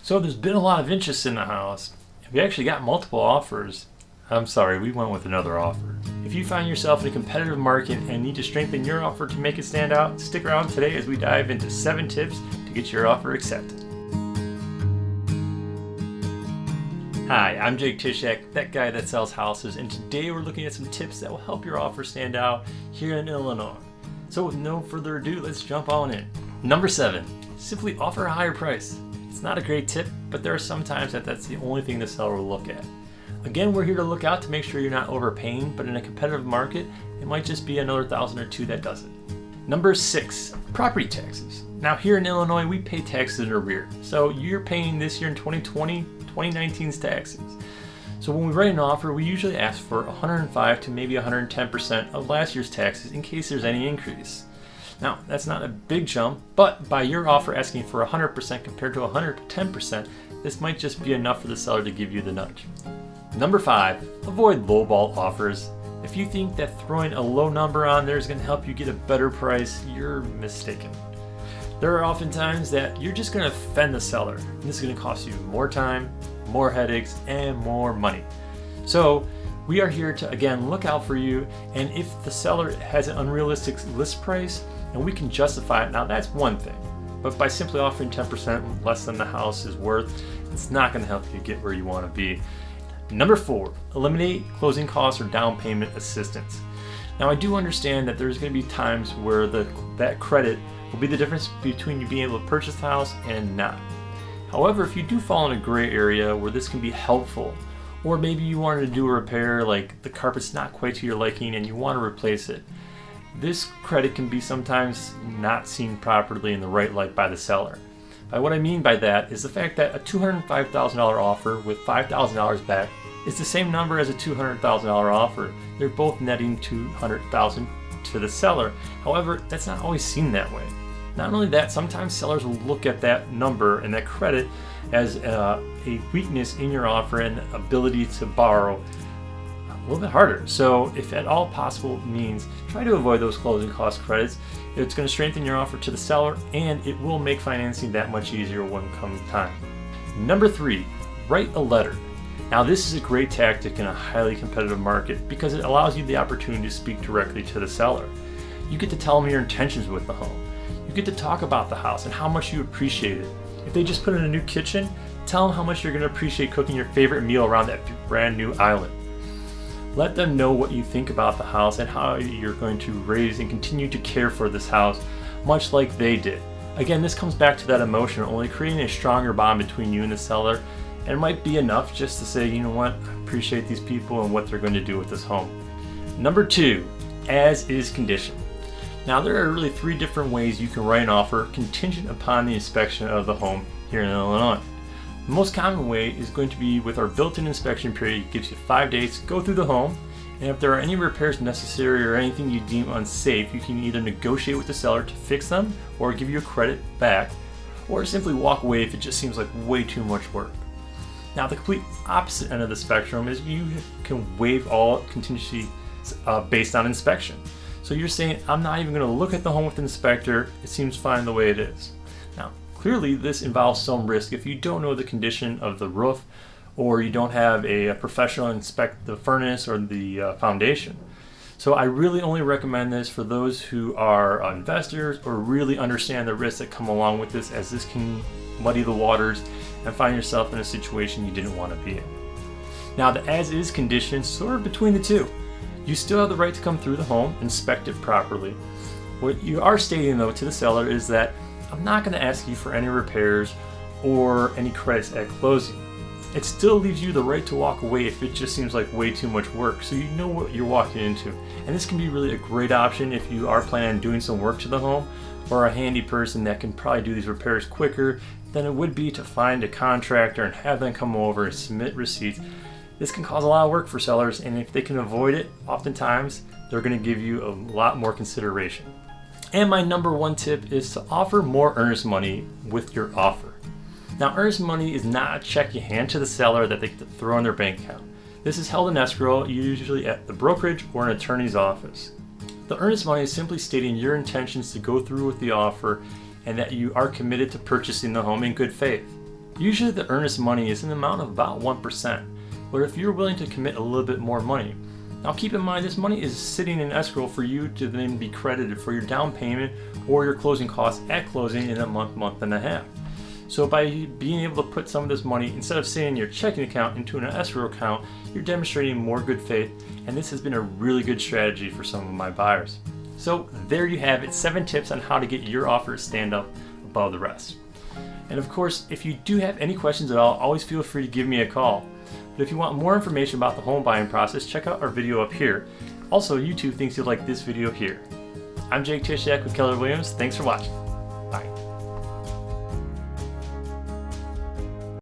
So there's been a lot of interest in the house. We actually got multiple offers. I'm sorry, we went with another offer. If you find yourself in a competitive market and need to strengthen your offer to make it stand out, stick around today as we dive into 7 tips to get your offer accepted. Hi, I'm Jaketysiak, that guy that sells houses, and today we're looking at some tips that will help your offer stand out here in Illinois. So with no further ado, let's jump on in. Number 7, simply offer a higher price. It's not a great tip, but there are some times that's the only thing the seller will look at. Again, we're here to look out to make sure you're not overpaying, but in a competitive market, it might just be another $1,000 or $2 that does it. Number 6, property taxes. Now here in Illinois, we pay taxes in arrears. So you're paying this year in 2020, 2019's taxes. So when we write an offer, we usually ask for 105 to maybe 110% of last year's taxes in case there's any increase. Now, that's not a big jump, but by your offer asking for 100% compared to 110%, this might just be enough for the seller to give you the nudge. Number 5, avoid lowball offers. If you think that throwing a low number on there is going to help you get a better price, you're mistaken. There are often times that you're just going to offend the seller, and this is going to cost you more time, more headaches, and more money. So we are here to, again, look out for you, and if the seller has an unrealistic list price, and we can justify it, now that's one thing. But by simply offering 10% less than the house is worth, it's not going to help you get where you want to be. Number 4, eliminate closing costs or down payment assistance. Now I do understand that there's going to be times where that credit will be the difference between you being able to purchase the house and not. However, if you do fall in a gray area where this can be helpful, or maybe you wanted to do a repair like the carpet's not quite to your liking and you want to replace it, this credit can be sometimes not seen properly in the right light by the seller. By what I mean by that is the fact that a $205,000 offer with $5,000 back is the same number as a $200,000 offer. They're both netting $200,000 to the seller. However, that's not always seen that way. Not only that, sometimes sellers will look at that number and that credit as a weakness in your offer and ability to borrow a little bit harder. So if at all possible means, try to avoid those closing cost credits. It's going to strengthen your offer to the seller, and it will make financing that much easier when comes time. Number 3, write a letter. Now this is a great tactic in a highly competitive market because it allows you the opportunity to speak directly to the seller. You get to tell them your intentions with the home. You get to talk about the house and how much you appreciate it. If they just put in a new kitchen, tell them how much you're going to appreciate cooking your favorite meal around that brand new island. Let them know what you think about the house and how you're going to raise and continue to care for this house, much like they did. Again, this comes back to that emotion, only creating a stronger bond between you and the seller, and it might be enough just to say, you know what, I appreciate these people and what they're going to do with this home. Number 2, as is condition. Now there are really 3 different ways you can write an offer contingent upon the inspection of the home here in Illinois. The most common way is going to be with our built-in inspection period. It gives you 5 days to go through the home, and if there are any repairs necessary or anything you deem unsafe, you can either negotiate with the seller to fix them or give you a credit back, or simply walk away if it just seems like way too much work. Now the complete opposite end of the spectrum is you can waive all contingency based on inspection. So you're saying, I'm not even going to look at the home with the inspector, it seems fine the way it is. Now clearly this involves some risk if you don't know the condition of the roof or you don't have a professional inspect the furnace or the foundation. So I really only recommend this for those who are investors or really understand the risks that come along with this, as this can muddy the waters and find yourself in a situation you didn't want to be in. Now the as-is condition is sort of between the two. You still have the right to come through the home, inspect it properly. What you are stating though to the seller is that I'm not going to ask you for any repairs or any credits at closing. It still leaves you the right to walk away if it just seems like way too much work, so you know what you're walking into. And this can be really a great option if you are planning on doing some work to the home, or a handy person that can probably do these repairs quicker than it would be to find a contractor and have them come over and submit receipts. This can cause a lot of work for sellers, and if they can avoid it, oftentimes they're going to give you a lot more consideration. And my number 1 tip is to offer more earnest money with your offer. Now, earnest money is not a check you hand to the seller that they get to throw in their bank account. This is held in escrow, usually at the brokerage or an attorney's office. The earnest money is simply stating your intentions to go through with the offer and that you are committed to purchasing the home in good faith. Usually the earnest money is in the amount of about 1%, but if you're willing to commit a little bit more money, now keep in mind this money is sitting in escrow for you to then be credited for your down payment or your closing costs at closing in a month and a half. So by being able to put some of this money, instead of sitting in your checking account, into an escrow account, you're demonstrating more good faith, and this has been a really good strategy for some of my buyers. So there you have it, 7 tips on how to get your offer to stand up above the rest. And of course, if you do have any questions at all, always feel free to give me a call. But if you want more information about the home buying process, check out our video up here. Also, YouTube thinks you'll like this video here. I'm Jake Tysiak with Keller Williams. Thanks for watching. Bye.